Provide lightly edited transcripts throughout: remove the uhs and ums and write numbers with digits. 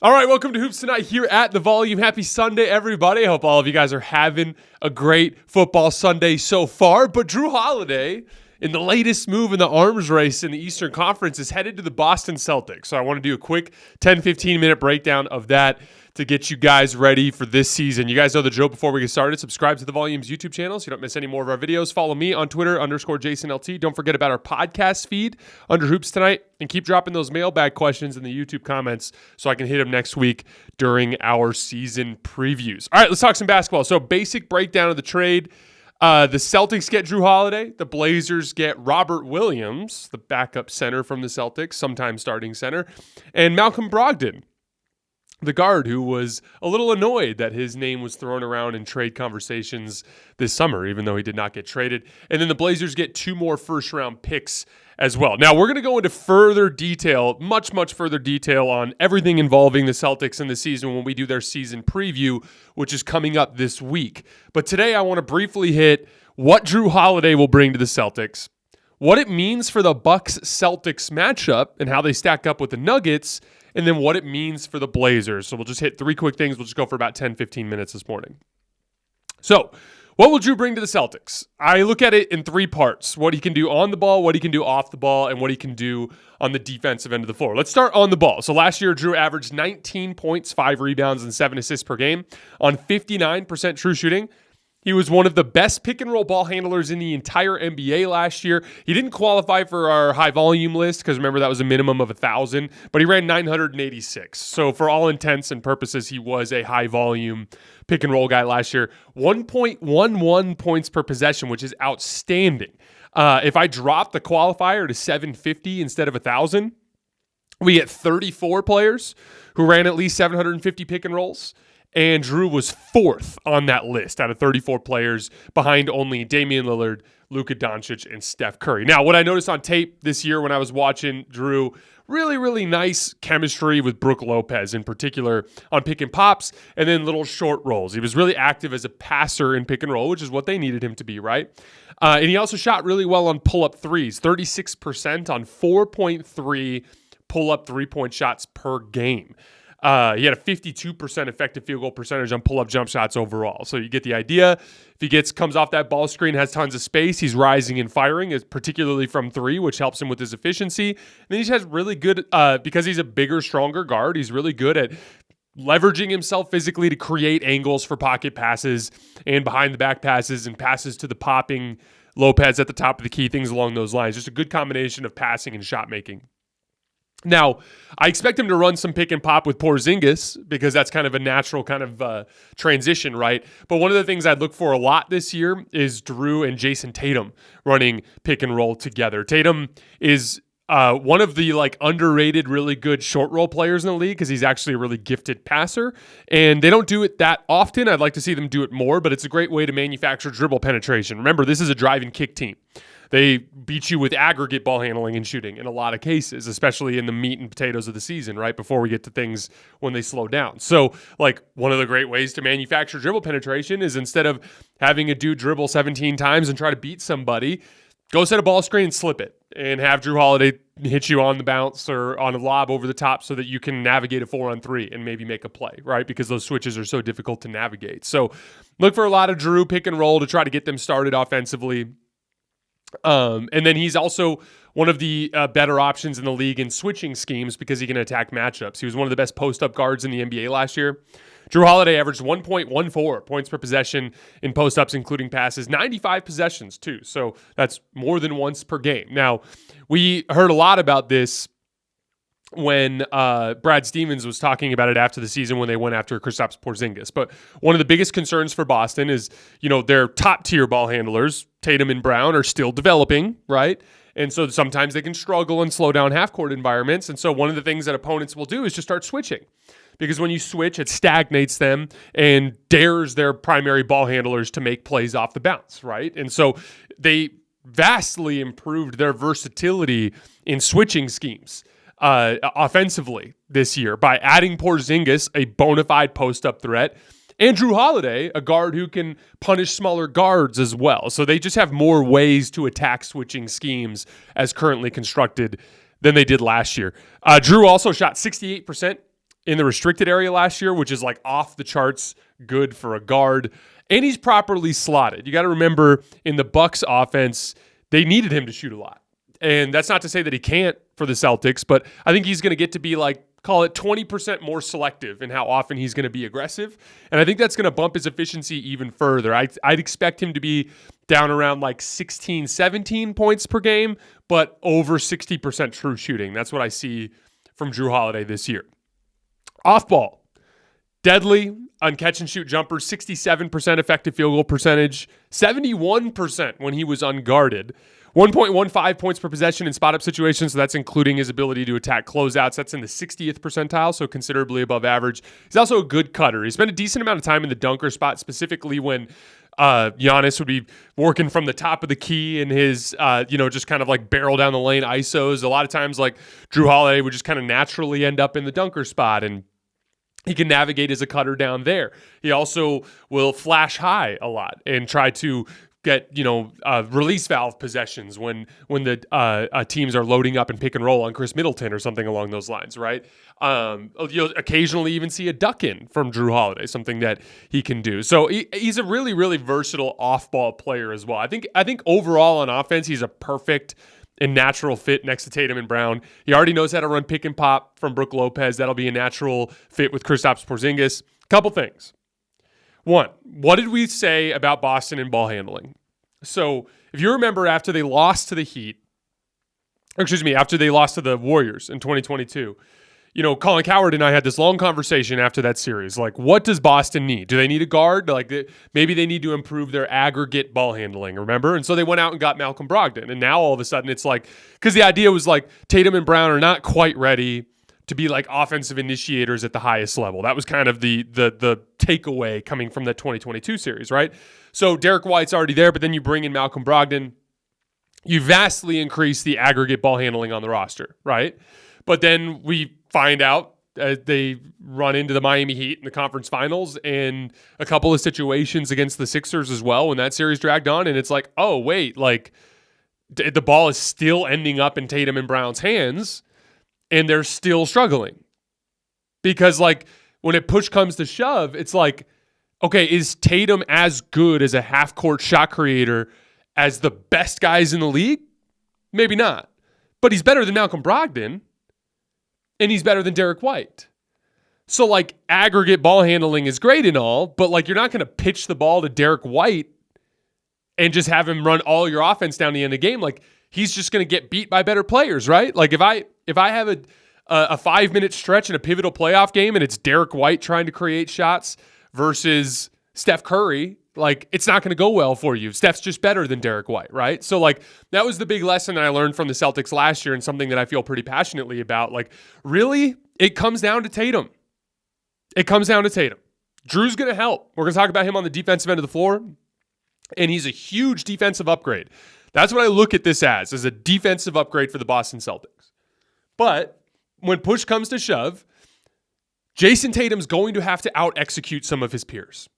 All right, welcome to Hoops Tonight here at The Volume. Happy Sunday, everybody. I hope all of you guys are having a great football Sunday so far. But Jrue Holiday, in the latest move in the arms race in the Eastern Conference, is headed to the Boston Celtics. So I want to do a quick 10, 15-minute breakdown of that to get you guys ready for this season. You guys know the drill. Before we get started, subscribe to The Volume's YouTube channel so you don't miss any more of our videos. Follow me on Twitter, _JasonLT. Don't forget about our podcast feed under Hoops Tonight. And keep dropping those mailbag questions in the YouTube comments so I can hit them next week during our season previews. All right, let's talk some basketball. So basic breakdown of the trade. The Celtics get Jrue Holiday. The Blazers get Robert Williams, the backup center from the Celtics, sometimes starting center, and Malcom Brogdon, the guard who was a little annoyed that his name was thrown around in trade conversations this summer, even though he did not get traded. And then the Blazers get 2 more first-round picks as well. Now, we're going to go into further detail, much further detail on everything involving the Celtics in the season when we do their season preview, which is coming up this week. But today I want to briefly hit what Jrue Holiday will bring to the Celtics, what it means for the Bucks-Celtics matchup and how they stack up with the Nuggets, and then what it means for the Blazers. So we'll just hit 3 quick things. We'll just go for about 10, 15 minutes this morning. So what will Jrue bring to the Celtics? I look at it in 3 parts. What he can do on the ball, what he can do off the ball, and what he can do on the defensive end of the floor. Let's start on the ball. So last year, Jrue averaged 19 points, 5 rebounds, and 7 assists per game on 59% true shooting. He was one of the best pick-and-roll ball handlers in the entire NBA last year. He didn't qualify for our high-volume list because, remember, that was a minimum of 1,000, but he ran 986. So for all intents and purposes, he was a high-volume pick-and-roll guy last year. 1.11 points per possession, which is outstanding. If I drop the qualifier to 750 instead of 1,000, we get 34 players who ran at least 750 pick-and-rolls. And Jrue was 4th on that list out of 34 players, behind only Damian Lillard, Luka Doncic, and Steph Curry. Now, what I noticed on tape this year when I was watching Jrue, really nice chemistry with Brook Lopez, in particular on pick and pops, and then little short rolls. He was really active as a passer in pick and roll, which is what they needed him to be, right? And he also shot really well on pull-up threes, 36% on 4.3 pull-up three-point shots per game. He had a 52% effective field goal percentage on pull-up jump shots overall. So you get the idea. If he comes off that ball screen, has tons of space, he's rising and firing, particularly from 3, which helps him with his efficiency. And then he has really good, because he's a bigger, stronger guard, he's really good at leveraging himself physically to create angles for pocket passes and behind-the-back passes and passes to the popping Lopez at the top of the key, things along those lines. Just a good combination of passing and shot making. Now, I expect him to run some pick and pop with Porzingis because that's kind of a natural kind of transition, right? But one of the things I'd look for a lot this year is Jrue and Jayson Tatum running pick and roll together. Tatum is one of the underrated, really good short roll players in the league because he's actually a really gifted passer, and they don't do it that often. I'd like to see them do it more, but it's a great way to manufacture dribble penetration. Remember, this is a drive and kick team. They beat you with aggregate ball handling and shooting in a lot of cases, especially in the meat and potatoes of the season, right? Before we get to things when they slow down. So, one of the great ways to manufacture dribble penetration is instead of having a dude dribble 17 times and try to beat somebody, go set a ball screen and slip it and have Jrue Holiday hit you on the bounce or on a lob over the top so that you can navigate a 4-on-3 and maybe make a play, right? Because those switches are so difficult to navigate. So look for a lot of Jrue pick and roll to try to get them started offensively. And then he's also one of the better options in the league in switching schemes because he can attack matchups. He was one of the best post-up guards in the NBA last year. Jrue Holiday averaged 1.14 points per possession in post-ups, including passes, 95 possessions too. So that's more than once per game. Now, we heard a lot about this when Brad Stevens was talking about it after the season when they went after Kristaps Porzingis. But one of the biggest concerns for Boston is, their top-tier ball handlers, Tatum and Brown, are still developing, right? And so sometimes they can struggle and slow down half-court environments. And so one of the things that opponents will do is just start switching. Because when you switch, it stagnates them and dares their primary ball handlers to make plays off the bounce, right? And so they vastly improved their versatility in switching schemes offensively this year by adding Porzingis, a bona fide post-up threat, and Jrue Holiday, a guard who can punish smaller guards as well. So they just have more ways to attack switching schemes as currently constructed than they did last year. Jrue also shot 68% in the restricted area last year, which is like off the charts good for a guard. And he's properly slotted. You got to remember, in the Bucks offense, they needed him to shoot a lot. And that's not to say that he can't for the Celtics, but I think he's going to get to be like, call it 20% more selective in how often he's going to be aggressive. And I think that's going to bump his efficiency even further. I'd expect him to be down around like 16, 17 points per game, but over 60% true shooting. That's what I see from Jrue Holiday this year. Off ball, deadly on catch and shoot jumpers, 67% effective field goal percentage, 71% when he was unguarded. 1.15 points per possession in spot-up situations, so that's including his ability to attack closeouts. That's in the 60th percentile, so considerably above average. He's also a good cutter. He spent a decent amount of time in the dunker spot, specifically when Giannis would be working from the top of the key in his, just kind of like barrel down the lane ISOs. A lot of times, like, Jrue Holiday would just kind of naturally end up in the dunker spot, and he can navigate as a cutter down there. He also will flash high a lot and try to get release valve possessions when the teams are loading up and pick and roll on Chris Middleton or something along those lines, right? You'll occasionally even see a duck in from Jrue Holiday, something that he can do. So he's a really, really versatile off-ball player as well. I think overall on offense, he's a perfect and natural fit next to Tatum and Brown. He already knows how to run pick and pop from Brook Lopez. That'll be a natural fit with Kristaps Porzingis. Couple things. One, what did we say about Boston and ball handling? So if you remember, after they lost to the Warriors in 2022, Colin Cowherd and I had this long conversation after that series. Like, what does Boston need? Do they need a guard? Like, maybe they need to improve their aggregate ball handling, remember? And so they went out and got Malcom Brogdon. And now all of a sudden it's like, because the idea was like Tatum and Brown are not quite ready to be like offensive initiators at the highest level. That was kind of the takeaway coming from that 2022 series, right? So Derek White's already there, but then you bring in Malcom Brogdon. You vastly increase the aggregate ball handling on the roster, right? But then we find out they run into the Miami Heat in the conference finals and a couple of situations against the Sixers as well when that series dragged on. And it's like, oh, wait, like the ball is still ending up in Tatum and Brown's hands, and they're still struggling. Because, like, when it push comes to shove, it's like, okay, is Tatum as good as a half-court shot creator as the best guys in the league? Maybe not. But he's better than Malcom Brogdon, and he's better than Derek White. So, like, aggregate ball handling is great and all, but, like, you're not going to pitch the ball to Derek White and just have him run all your offense down the end of the game. Like, he's just going to get beat by better players, right? Like, if I have a 5-minute stretch in a pivotal playoff game and it's Derek White trying to create shots versus Steph Curry, like, it's not going to go well for you. Steph's just better than Derek White, right? So, like, that was the big lesson that I learned from the Celtics last year and something that I feel pretty passionately about. Like, really, it comes down to Tatum. It comes down to Tatum. Jrue's going to help. We're going to talk about him on the defensive end of the floor, and he's a huge defensive upgrade. That's what I look at this as a defensive upgrade for the Boston Celtics. But when push comes to shove, Jayson Tatum's going to have to out-execute some of his peers.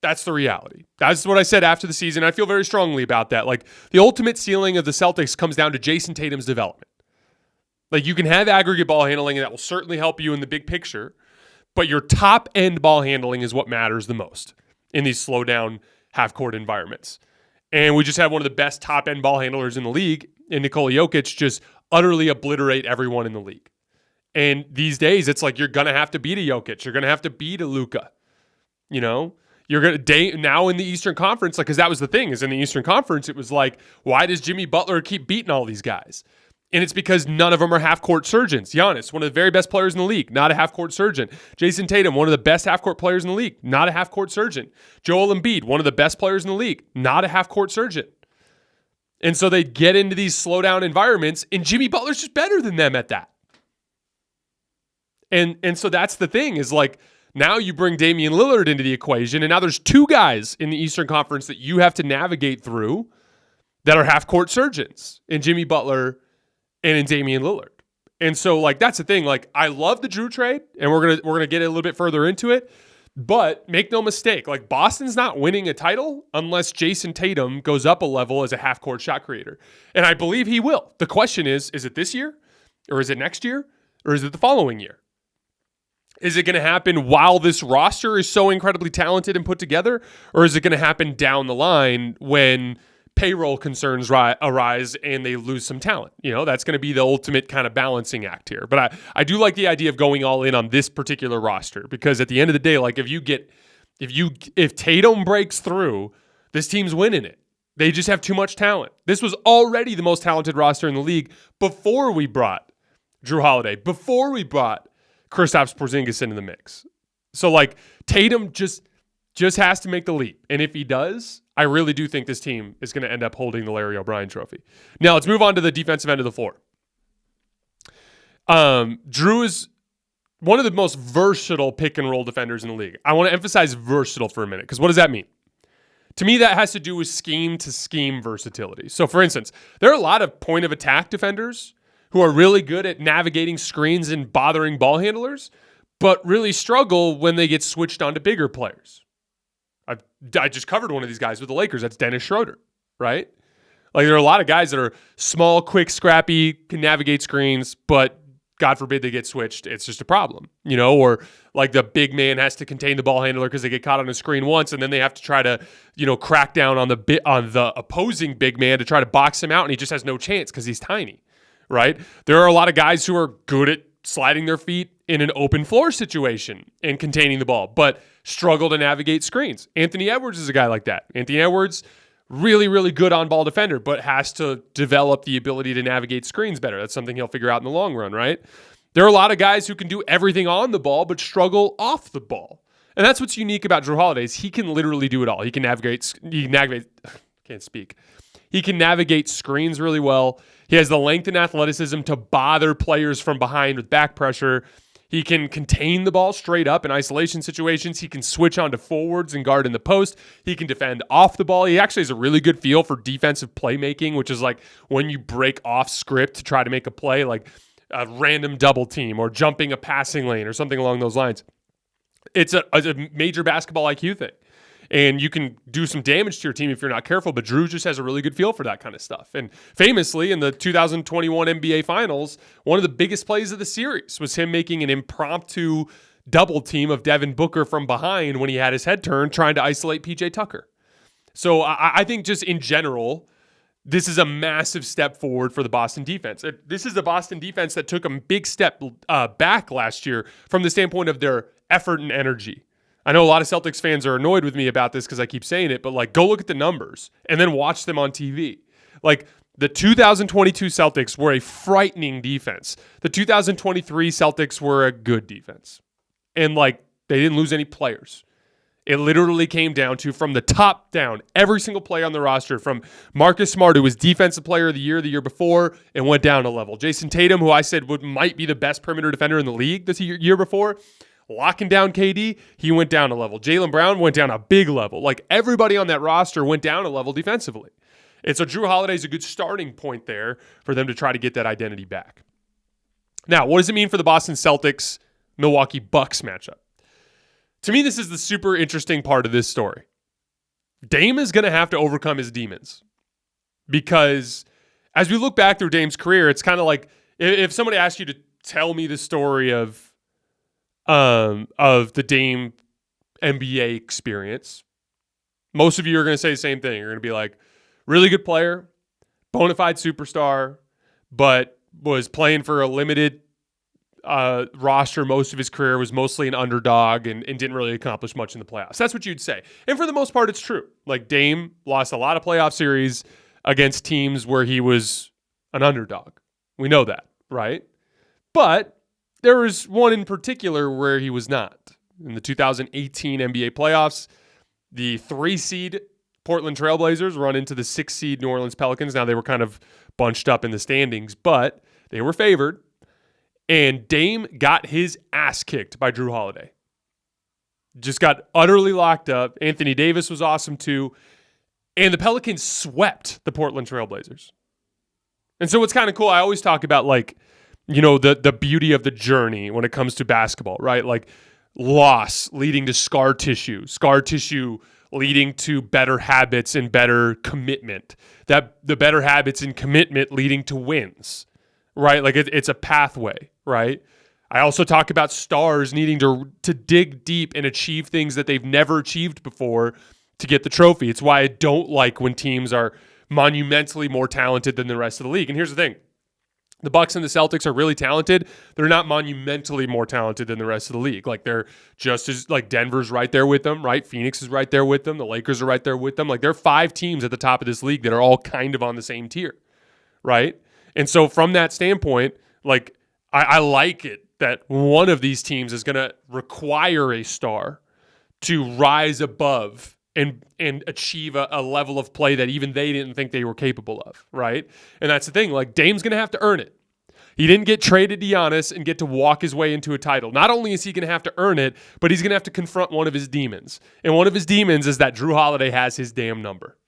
That's the reality. That's what I said after the season. I feel very strongly about that. Like, the ultimate ceiling of the Celtics comes down to Jayson Tatum's development. Like, you can have aggregate ball handling, and that will certainly help you in the big picture, but your top-end ball handling is what matters the most in these slow-down half-court environments. And we just have one of the best top-end ball handlers in the league, and Nikola Jokic just utterly obliterate everyone in the league. And these days, it's like you're going to have to beat a Jokic. You're going to have to beat a Luka. You're going to now in the Eastern Conference, like, because that was the thing, is in the Eastern Conference, it was like, why does Jimmy Butler keep beating all these guys? And it's because none of them are half-court surgeons. Giannis, one of the very best players in the league, not a half-court surgeon. Jayson Tatum, one of the best half-court players in the league, not a half-court surgeon. Joel Embiid, one of the best players in the league, not a half-court surgeon. And so they get into these slow-down environments, and Jimmy Butler's just better than them at that. And so that's the thing, is like, now you bring Damian Lillard into the equation, and now there's two guys in the Eastern Conference that you have to navigate through that are half-court surgeons, in Jimmy Butler and in Damian Lillard. And so, like, that's the thing. Like, I love the Jrue trade, and we're gonna get a little bit further into it. But make no mistake, like, Boston's not winning a title unless Jayson Tatum goes up a level as a half-court shot creator. And I believe he will. The question is it this year? Or is it next year? Or is it the following year? Is it going to happen while this roster is so incredibly talented and put together? Or is it going to happen down the line when payroll concerns arise and they lose some talent? That's going to be the ultimate kind of balancing act here. But I do like the idea of going all in on this particular roster, because at the end of the day, like if Tatum breaks through, this team's winning it. They just have too much talent. This was already the most talented roster in the league before we brought Jrue Holiday, before we brought Kristaps Porzingis into the mix. So Tatum just has to make the leap. And if he does, I really do think this team is going to end up holding the Larry O'Brien trophy. Now let's move on to the defensive end of the floor. Jrue is one of the most versatile pick and roll defenders in the league. I want to emphasize versatile for a minute, because what does that mean? To me, that has to do with scheme to scheme versatility. So for instance, there are a lot of point of attack defenders who are really good at navigating screens and bothering ball handlers, but really struggle when they get switched onto bigger players. I just covered one of these guys with the Lakers. That's Dennis Schroeder, right? There are a lot of guys that are small, quick, scrappy, can navigate screens, but God forbid they get switched, it's just a problem, or the big man has to contain the ball handler because they get caught on a screen once, and then they have to try to, crack down on the opposing big man to try to box him out, and he just has no chance because he's tiny. Right? There are a lot of guys who are good at sliding their feet in an open floor situation and containing the ball, but struggle to navigate screens. Anthony Edwards is a guy like that. Anthony Edwards, really, really good on-ball defender, but has to develop the ability to navigate screens better. That's something he'll figure out in the long run, right? There are a lot of guys who can do everything on the ball, but struggle off the ball. And that's what's unique about Jrue Holiday is he can literally do it all. He can navigate, can't speak. He can navigate screens really well. He has the length and athleticism to bother players from behind with back pressure. He can contain the ball straight up in isolation situations. He can switch onto forwards and guard in the post. He can defend off the ball. He actually has a really good feel for defensive playmaking, which is when you break off script to try to make a play, like a random double team or jumping a passing lane or something along those lines. It's a major basketball IQ thing. And you can do some damage to your team if you're not careful, but Jrue just has a really good feel for that kind of stuff. And famously, in the 2021 NBA Finals, one of the biggest plays of the series was him making an impromptu double team of Devin Booker from behind when he had his head turned, trying to isolate PJ Tucker. So I think just in general, this is a massive step forward for the Boston defense. This is the Boston defense that took a big step back last year from the standpoint of their effort and energy. I know a lot of Celtics fans are annoyed with me about this because I keep saying it, but go look at the numbers and then watch them on TV. The 2022 Celtics were a frightening defense. The 2023 Celtics were a good defense. And they didn't lose any players. It literally came down to, from the top down, every single player on the roster, from Marcus Smart, who was Defensive Player of the year before, and went down a level. Jayson Tatum, who I said might be the best perimeter defender in the league this year before, locking down KD, he went down a level. Jaylen Brown went down a big level. Everybody on that roster went down a level defensively. And so Jrue Holiday is a good starting point there for them to try to get that identity back. Now, what does it mean for the Boston Celtics Milwaukee Bucks matchup? To me, this is the super interesting part of this story. Dame is going to have to overcome his demons, because as we look back through Dame's career, it's kind of like if somebody asked you to tell me the story of the Dame NBA experience, most of you are going to say the same thing. You're going to be like, really good player, bona fide superstar, but was playing for a limited roster most of his career, was mostly an underdog and didn't really accomplish much in the playoffs. That's what you'd say. And for the most part, it's true. Dame lost a lot of playoff series against teams where he was an underdog. We know that, right? But there was one in particular where he was not. In the 2018 NBA playoffs, the 3-seed Portland Trailblazers run into the 6-seed New Orleans Pelicans. Now, they were kind of bunched up in the standings, but they were favored. And Dame got his ass kicked by Jrue Holiday. Just got utterly locked up. Anthony Davis was awesome too. And the Pelicans swept the Portland Trailblazers. And so what's kind of cool, I always talk about the beauty of the journey when it comes to basketball, right? Loss leading to scar tissue leading to better habits and better commitment, that the better habits and commitment leading to wins, right? It's a pathway, right? I also talk about stars needing to dig deep and achieve things that they've never achieved before to get the trophy. It's why I don't like when teams are monumentally more talented than the rest of the league. And here's the thing. The Bucks and the Celtics are really talented. They're not monumentally more talented than the rest of the league. Like, they're just as, like, Denver's right there with them, right? Phoenix is right there with them. The Lakers are right there with them. Like, there are 5 teams at the top of this league that are all kind of on the same tier, right? And so from that standpoint, like, I like it that one of these teams is going to require a star to rise above and achieve a level of play that even they didn't think they were capable of, right? And that's the thing. Like, Dame's going to have to earn it. He didn't get traded to Giannis and get to walk his way into a title. Not only is he going to have to earn it, but he's going to have to confront one of his demons. And one of his demons is that Jrue Holiday has his damn number.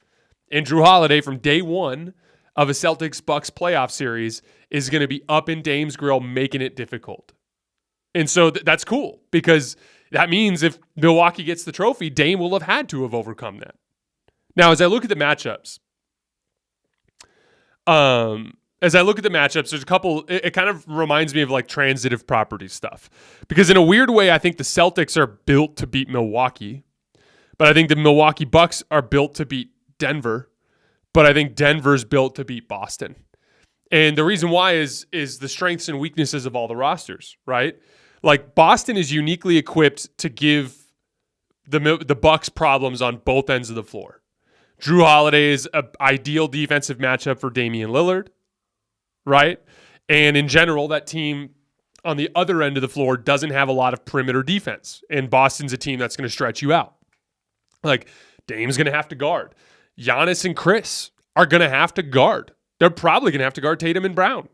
And Jrue Holiday, from day one of a Celtics-Bucks playoff series, is going to be up in Dame's grill, making it difficult. And so that's cool, because that means if Milwaukee gets the trophy, Dame will have had to have overcome that. Now, as I look at the matchups, there's a couple, it kind of reminds me of like transitive property stuff. Because in a weird way, I think the Celtics are built to beat Milwaukee. But I think the Milwaukee Bucks are built to beat Denver. But I think Denver's built to beat Boston. And the reason why is the strengths and weaknesses of all the rosters, right? Like, Boston is uniquely equipped to give the Bucks problems on both ends of the floor. Jrue Holiday is an ideal defensive matchup for Damian Lillard, right? And in general, that team on the other end of the floor doesn't have a lot of perimeter defense. And Boston's a team that's going to stretch you out. Like, Dame's going to have to guard. Giannis and Chris are going to have to guard. They're probably going to have to guard Tatum and Brown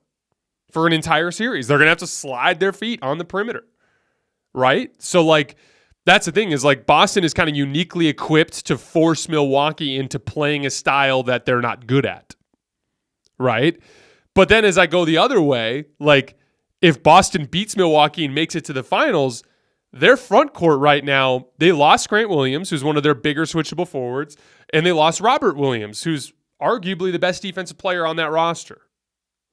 for an entire series. They're going to have to slide their feet on the perimeter, right? So, like, that's the thing, is like Boston is kind of uniquely equipped to force Milwaukee into playing a style that they're not good at, right? But then as I go the other way, like, if Boston beats Milwaukee and makes it to the finals, their front court right now, they lost Grant Williams, who's one of their bigger switchable forwards, and they lost Robert Williams, who's arguably the best defensive player on that roster,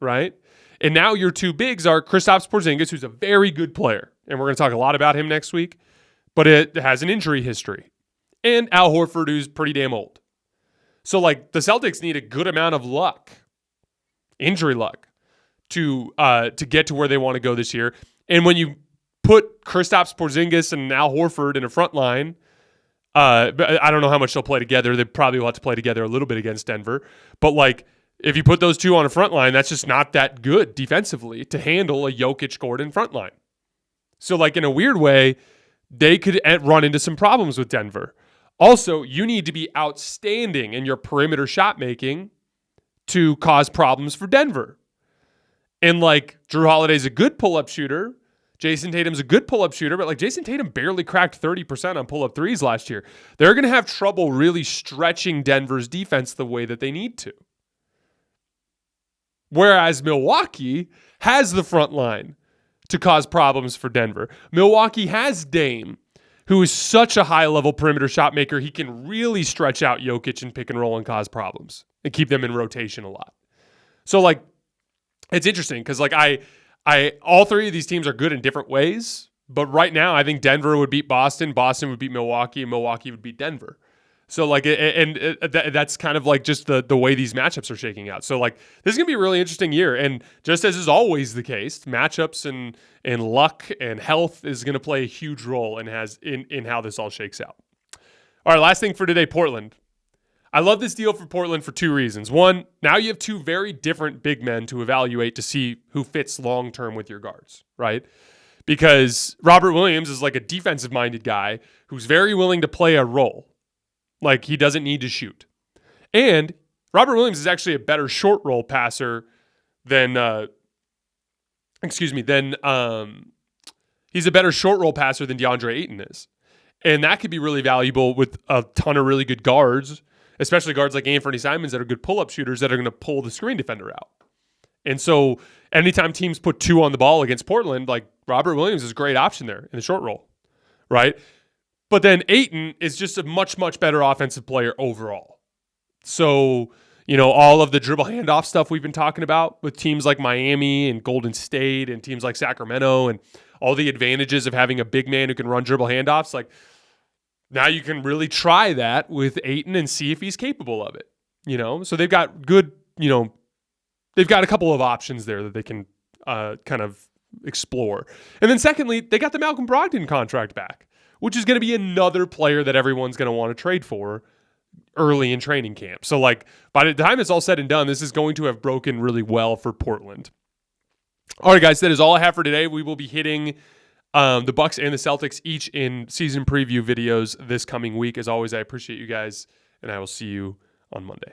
right? And now your two bigs are Kristaps Porzingis, who's a very good player, and we're going to talk a lot about him next week, but it has an injury history, and Al Horford, who's pretty damn old. So, like, the Celtics need a good amount of luck, injury luck, to get to where they want to go this year. And when you put Kristaps Porzingis and Al Horford in a front line, I don't know how much they'll play together. They probably will have to play together a little bit against Denver. But, like, if you put those two on a front line, that's just not that good defensively to handle a Jokic-Gordon front line. So, like, in a weird way, they could run into some problems with Denver. Also, you need to be outstanding in your perimeter shot making to cause problems for Denver. And, like, Jrue Holiday's a good pull-up shooter. Jayson Tatum's a good pull-up shooter, but, like, Jayson Tatum barely cracked 30% on pull-up threes last year. They're going to have trouble really stretching Denver's defense the way that they need to. Whereas Milwaukee has the front line to cause problems for Denver. Milwaukee has Dame, who is such a high-level perimeter shot maker, he can really stretch out Jokic and pick and roll and cause problems and keep them in rotation a lot. So, like, it's interesting because, like, all three of these teams are good in different ways, but right now I think Denver would beat Boston, Boston would beat Milwaukee, and Milwaukee would beat Denver. So, like, that's kind of like just the way these matchups are shaking out. So, like, this is going to be a really interesting year. And just as is always the case, matchups and luck and health is going to play a huge role in how this all shakes out. All right, last thing for today, Portland. I love this deal for Portland for two reasons. One, now you have two very different big men to evaluate to see who fits long-term with your guards, right? Because Robert Williams is like a defensive-minded guy who's very willing to play a role. Like, he doesn't need to shoot. And Robert Williams is actually a better short roll passer than he's a better short roll passer than DeAndre Ayton is. And that could be really valuable with a ton of really good guards, especially guards like Anthony Simons that are good pull-up shooters that are going to pull the screen defender out. And so anytime teams put two on the ball against Portland, like, Robert Williams is a great option there in the short roll, right? But then Ayton is just a much, much better offensive player overall. So all of the dribble handoff stuff we've been talking about with teams like Miami and Golden State and teams like Sacramento and all the advantages of having a big man who can run dribble handoffs. Like, now you can really try that with Ayton and see if he's capable of it. So they've got good, they've got a couple of options there that they can kind of explore. And then secondly, they got the Malcolm Brogdon contract back, which is going to be another player that everyone's going to want to trade for early in training camp. So like by the time it's all said and done, this is going to have broken really well for Portland. All right, guys, that is all I have for today. We will be hitting the Bucks and the Celtics each in season preview videos this coming week. As always, I appreciate you guys, and I will see you on Monday.